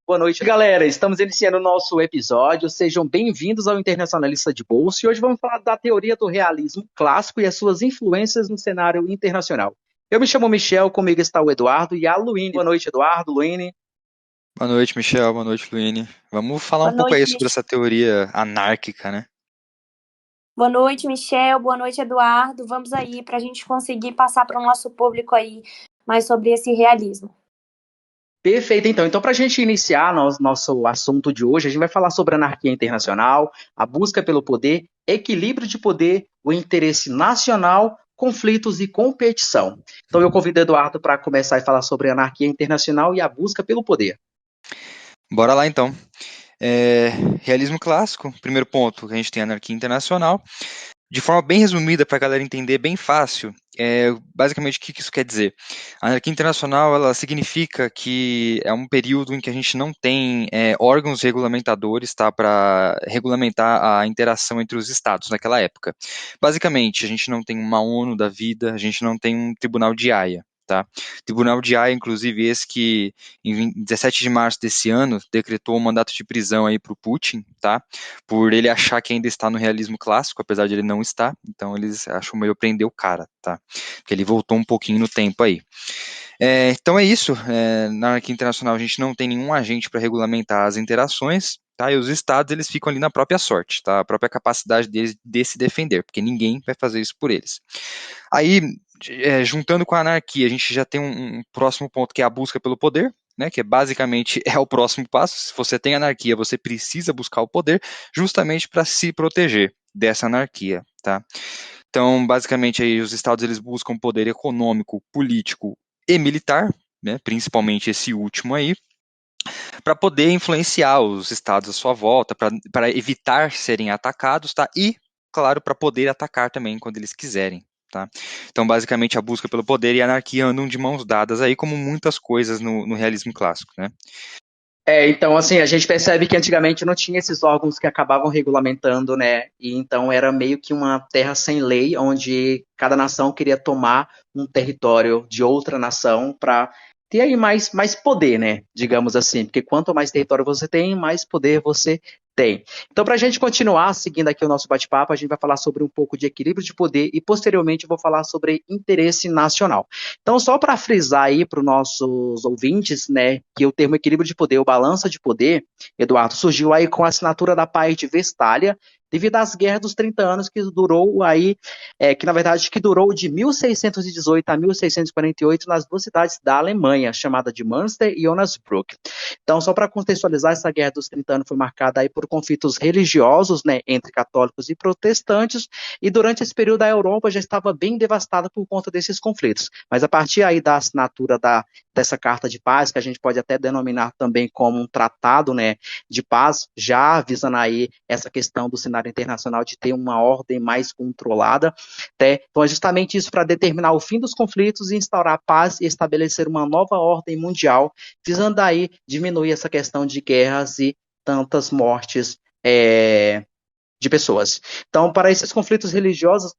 Boa noite, galera. Estamos iniciando o nosso episódio. Sejam bem-vindos ao Internacionalista de Bolsa. E hoje vamos falar da teoria do realismo clássico e as suas influências no cenário internacional. Eu me chamo Michel, comigo está o Eduardo e a Luíne. Boa noite, Eduardo, Luíne. Boa noite, Michel. Boa noite, Luíne. Vamos falar Boa um pouco noite, aí sobre Mich... essa teoria anárquica, né? Boa noite, Michel. Boa noite, Eduardo. Vamos aí para a gente conseguir passar para o nosso público aí mais sobre esse realismo. Perfeito, então. Então, para a gente iniciar nosso assunto de hoje, a gente vai falar sobre anarquia internacional, a busca pelo poder, equilíbrio de poder, o interesse nacional, conflitos e competição. Então, eu convido o Eduardo para começar a falar sobre anarquia internacional e a busca pelo poder. Bora lá, então. Realismo clássico, primeiro ponto, que a gente tem anarquia internacional. De forma bem resumida, para a galera entender bem fácil, basicamente o que isso quer dizer? A anarquia internacional, ela significa que é um período em que a gente não tem órgãos regulamentadores, tá, para regulamentar a interação entre os estados naquela época. Basicamente, a gente não tem uma ONU da vida, a gente não tem um tribunal de Haia. Tá? Tribunal de Haia, inclusive, esse que em 17 de março desse ano decretou um mandato de prisão aí para o Putin, tá? Por ele achar que ainda está no realismo clássico, apesar de ele não estar, então eles acham melhor prender o cara, tá? Porque ele voltou um pouquinho no tempo aí. Então é isso, na anarquia internacional a gente não tem nenhum agente para regulamentar as interações, tá? E os estados eles ficam ali na própria sorte, tá? A própria capacidade deles de se defender, porque ninguém vai fazer isso por eles. Aí, juntando com a anarquia, a gente já tem um próximo ponto que é a busca pelo poder, né, que basicamente é o próximo passo. Se você tem anarquia, você precisa buscar o poder justamente para se proteger dessa anarquia, tá? Então, basicamente, aí os estados eles buscam poder econômico, político e militar, né, principalmente esse último aí, para poder influenciar os estados à sua volta, para evitar serem atacados, tá? E, claro, para poder atacar também quando eles quiserem. Tá? Então, basicamente, a busca pelo poder e a anarquia andam de mãos dadas aí, como muitas coisas no realismo clássico, né? Então, assim, a gente percebe que antigamente não tinha esses órgãos que acabavam regulamentando, né? E então era meio que uma terra sem lei, onde cada nação queria tomar um território de outra nação para ter aí mais poder, né? Digamos assim, porque quanto mais território você tem, mais poder você tem. Então, para a gente continuar seguindo aqui o nosso bate-papo, a gente vai falar sobre um pouco de equilíbrio de poder e, posteriormente, eu vou falar sobre interesse nacional. Então, só para frisar aí para os nossos ouvintes, né, que o termo equilíbrio de poder, ou balança de poder, Eduardo, surgiu aí com a assinatura da Paz de Westphalia, devido às guerras dos 30 anos que durou aí, que na verdade que durou de 1618 a 1648 nas duas cidades da Alemanha, chamada de Münster e Onasbruck. Então, só para contextualizar, essa guerra dos 30 anos foi marcada aí por conflitos religiosos, né, entre católicos e protestantes, e durante esse período a Europa já estava bem devastada por conta desses conflitos. Mas a partir aí da assinatura dessa carta de paz, que a gente pode até denominar também como um tratado, né, de paz, já visando aí essa questão do cenário internacional de ter uma ordem mais controlada, né? Então é justamente isso para determinar o fim dos conflitos e instaurar a paz e estabelecer uma nova ordem mundial, visando aí diminuir essa questão de guerras e tantas mortes de pessoas. Então, para esses conflitos religiosos,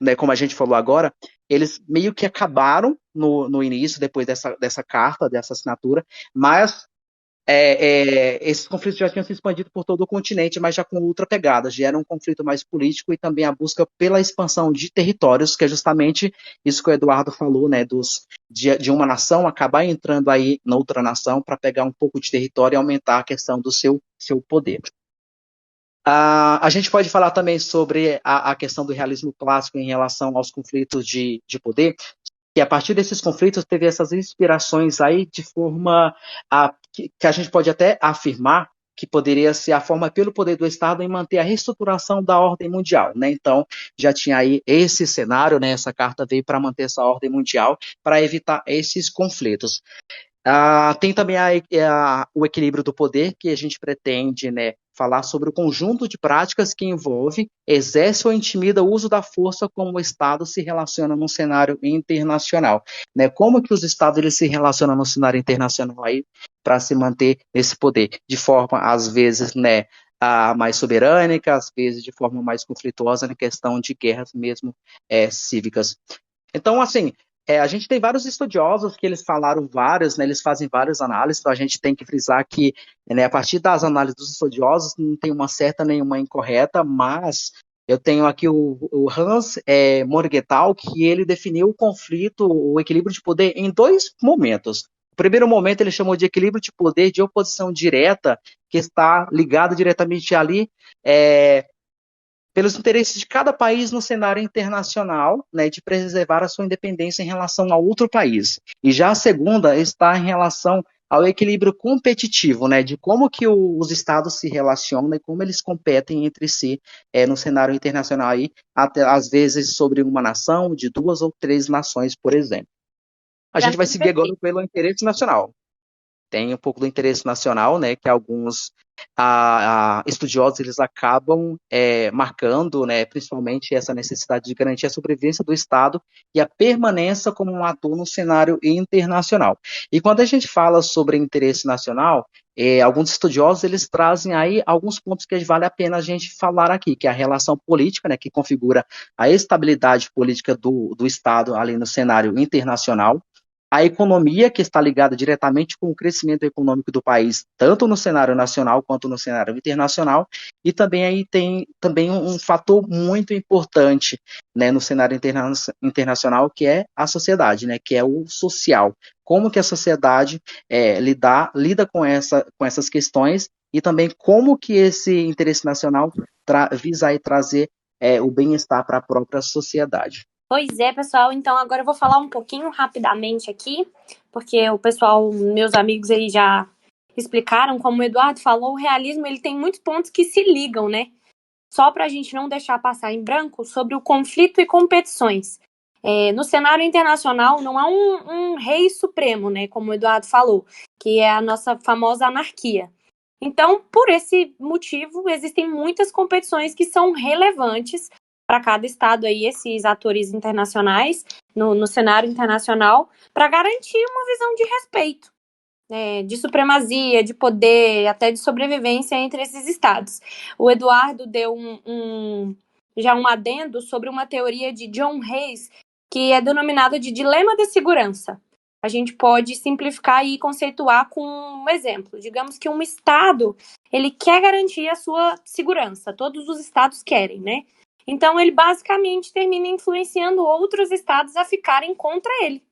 né, como a gente falou agora, eles meio que acabaram no início, depois dessa carta, dessa assinatura, mas esses conflitos já tinham se expandido por todo o continente, mas já com outra pegada, já era um conflito mais político e também a busca pela expansão de territórios, que é justamente isso que o Eduardo falou, né, de uma nação acabar entrando aí na outra nação para pegar um pouco de território e aumentar a questão do seu poder. A gente pode falar também sobre a questão do realismo clássico em relação aos conflitos de poder, que a partir desses conflitos teve essas inspirações aí de forma que a gente pode até afirmar que poderia ser a forma pelo poder do Estado em manter a reestruturação da ordem mundial, né? Então, já tinha aí esse cenário, né? Essa carta veio para manter essa ordem mundial, para evitar esses conflitos. Tem também o equilíbrio do poder, que a gente pretende, né, falar sobre o conjunto de práticas que envolve, exerce ou intimida o uso da força como o Estado se relaciona no cenário internacional. Né? Como que os Estados eles se relacionam no cenário internacional aí para se manter nesse poder? De forma, às vezes, né, mais soberânica, às vezes de forma mais conflituosa na questão de guerras mesmo cívicas. Então, assim, A gente tem vários estudiosos que eles falaram vários, né, eles fazem várias análises, então a gente tem que frisar que, né, a partir das análises dos estudiosos não tem uma certa nenhuma incorreta, mas eu tenho aqui o Hans Morgenthau, que ele definiu o conflito, o equilíbrio de poder em dois momentos. O primeiro momento ele chamou de equilíbrio de poder de oposição direta, que está ligado diretamente ali pelos interesses de cada país no cenário internacional, né, de preservar a sua independência em relação a outro país. E já a segunda está em relação ao equilíbrio competitivo, né, de como que os estados se relacionam e como eles competem entre si no cenário internacional aí, até às vezes sobre uma nação, de 2 ou 3 nações, por exemplo. A gente vai seguir agora pelo interesse nacional. Tem um pouco do interesse nacional, né, que alguns estudiosos eles acabam marcando, né, principalmente essa necessidade de garantir a sobrevivência do Estado e a permanência como um ator no cenário internacional. E quando a gente fala sobre interesse nacional, alguns estudiosos eles trazem aí alguns pontos que vale a pena a gente falar aqui, que é a relação política, né, que configura a estabilidade política do Estado ali no cenário internacional, a economia, que está ligada diretamente com o crescimento econômico do país, tanto no cenário nacional quanto no cenário internacional, e também aí tem também um fator muito importante, né, no cenário internacional, que é a sociedade, né, que é o social. Como que a sociedade lida com essas questões e também como que esse interesse nacional visa aí trazer o bem-estar para a própria sociedade. Pois é, pessoal, então agora eu vou falar um pouquinho rapidamente aqui, porque o pessoal, meus amigos aí já explicaram, como o Eduardo falou, o realismo ele tem muitos pontos que se ligam, né? Só para a gente não deixar passar em branco sobre o conflito e competições. No cenário internacional não há um rei supremo, né? Como o Eduardo falou, que é a nossa famosa anarquia. Então, por esse motivo, existem muitas competições que são relevantes para cada estado aí, esses atores internacionais, no cenário internacional, para garantir uma visão de respeito, de supremacia, de poder, até de sobrevivência entre esses estados. O Eduardo deu já um adendo sobre uma teoria de John Hayes, que é denominada de dilema da segurança. A gente pode simplificar e conceituar com um exemplo. Digamos que um estado, ele quer garantir a sua segurança. Todos os estados querem, né? Então, ele basicamente termina influenciando outros estados a ficarem contra ele.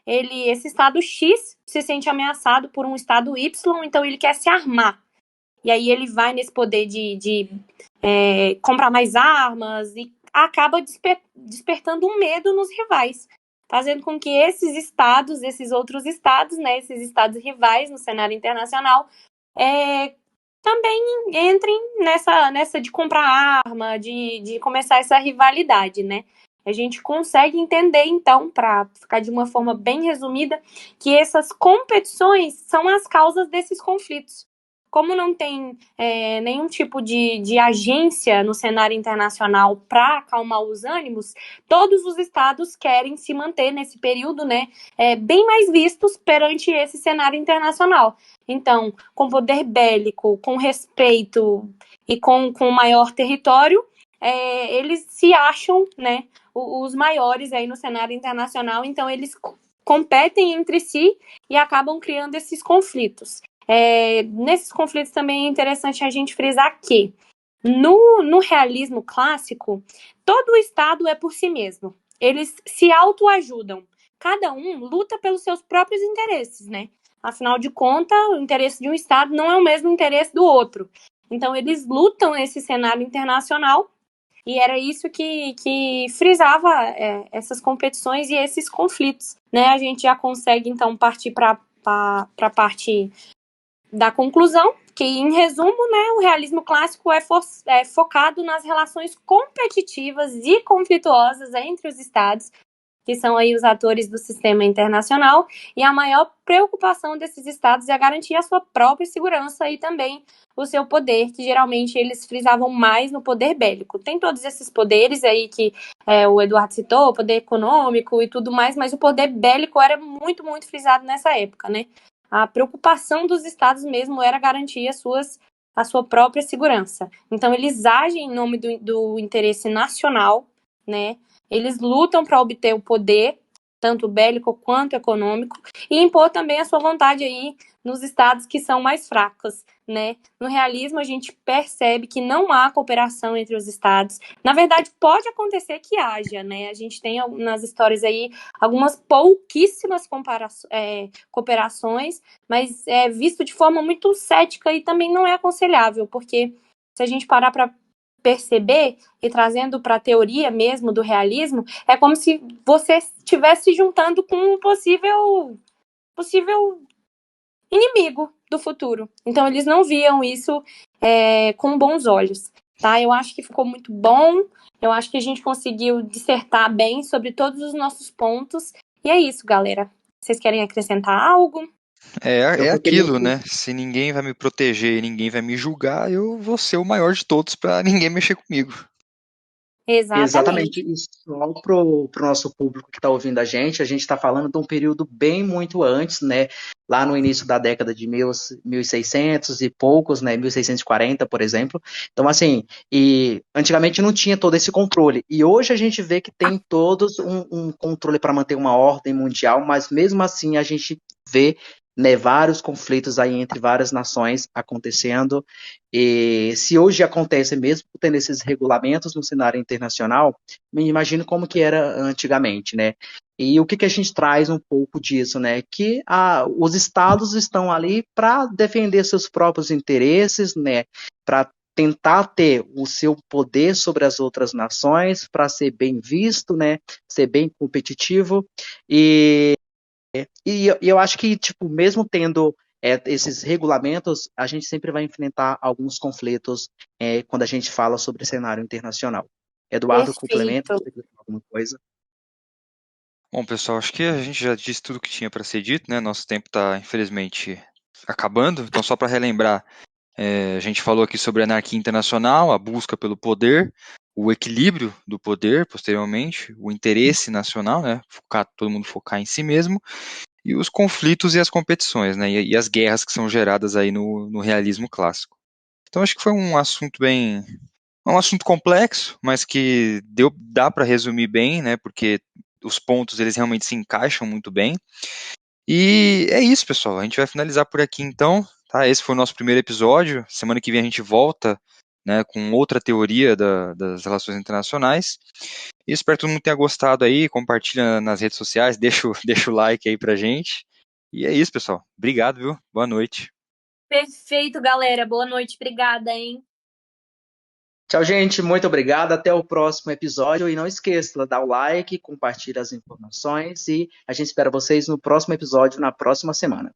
Esse estado X se sente ameaçado por um estado Y, então ele quer se armar. E aí ele vai nesse poder de comprar mais armas e acaba despertando um medo nos rivais, fazendo com que esses outros estados, né, esses estados rivais no cenário internacional, também entrem nessa de comprar arma, de começar essa rivalidade, né? A gente consegue entender, então, para ficar de uma forma bem resumida, que essas competições são as causas desses conflitos. Como não tem nenhum tipo de agência no cenário internacional para acalmar os ânimos, todos os estados querem se manter nesse período, né, bem mais vistos perante esse cenário internacional. Então, com poder bélico, com respeito e com maior território, eles se acham, né, os maiores aí no cenário internacional, então eles competem entre si e acabam criando esses conflitos. Nesses conflitos também é interessante a gente frisar que no realismo clássico, todo estado é por si mesmo. Eles se autoajudam. Cada um luta pelos seus próprios interesses, né? Afinal de contas, o interesse de um estado não é o mesmo interesse do outro. Então, eles lutam nesse cenário internacional e era isso que frisava essas competições e esses conflitos, né? A gente já consegue, então, partir para a parte da conclusão, que, em resumo, né, o realismo clássico é focado nas relações competitivas e conflituosas entre os estados, que são aí os atores do sistema internacional, e a maior preocupação desses estados é garantir a sua própria segurança e também o seu poder, que geralmente eles frisavam mais no poder bélico. Tem todos esses poderes aí que o Eduardo citou, o poder econômico e tudo mais, mas o poder bélico era muito, muito frisado nessa época, né? A preocupação dos estados mesmo era garantir a sua própria segurança. Então, eles agem em nome do interesse nacional, né? Eles lutam para obter o poder tanto bélico quanto econômico, e impor também a sua vontade aí nos estados que são mais fracos, né? No realismo, a gente percebe que não há cooperação entre os estados. Na verdade, pode acontecer que haja, né? A gente tem nas histórias aí algumas pouquíssimas cooperações, mas é visto de forma muito cética e também não é aconselhável, porque se a gente parar para perceber e trazendo para a teoria mesmo do realismo, é como se você estivesse se juntando com um possível inimigo do futuro. Então, eles não viam isso com bons olhos, tá? Eu acho que ficou muito bom, eu acho que a gente conseguiu dissertar bem sobre todos os nossos pontos, e é isso, galera. Vocês querem acrescentar algo? É Eu queria. aquilo, né? Se ninguém vai me proteger e ninguém vai me julgar, eu vou ser o maior de todos para ninguém mexer comigo. Exatamente, Exatamente. e só pro nosso público que está ouvindo a gente está falando de um período bem muito antes, né? Lá no início da década de 1600 e poucos, né? 1640, por exemplo. Então, assim, e antigamente não tinha todo esse controle. E hoje a gente vê que tem todos um controle para manter uma ordem mundial, mas mesmo assim a gente vê, né, vários conflitos aí entre várias nações acontecendo. E se hoje acontece mesmo tendo esses regulamentos no cenário internacional, me imagino como que era antigamente, né? E o que a gente traz um pouco disso, né? Que os estados estão ali para defender seus próprios interesses, né? Para tentar ter o seu poder sobre as outras nações, para ser bem visto, né? Ser bem competitivo. E eu acho que, tipo, mesmo tendo esses regulamentos, a gente sempre vai enfrentar alguns conflitos quando a gente fala sobre cenário internacional. Eduardo, complementa, Perfeito. você quer falar alguma coisa? Bom, pessoal, acho que a gente já disse tudo que tinha para ser dito, né? Nosso tempo está, infelizmente, acabando. Então, só para relembrar, a gente falou aqui sobre a anarquia internacional, a busca pelo poder, o equilíbrio do poder, posteriormente, o interesse nacional, né? Todo mundo focar em si mesmo, e os conflitos e as competições, né? E as guerras que são geradas aí no realismo clássico. Então, acho que foi um assunto um assunto complexo, mas que dá para resumir bem, né? Porque os pontos eles realmente se encaixam muito bem. E é isso, pessoal. A gente vai finalizar por aqui então, tá? Esse foi o nosso primeiro episódio. Semana que vem a gente volta, né, com outra teoria das relações internacionais. E espero que todo mundo tenha gostado aí. Compartilha nas redes sociais, deixa o like aí pra gente. E é isso, pessoal. Obrigado, viu? Boa noite. Perfeito, galera. Boa noite. Obrigada, hein? Tchau, gente. Muito obrigado. Até o próximo episódio. E não esqueça, de dar o like, compartilha as informações. E a gente espera vocês no próximo episódio, na próxima semana.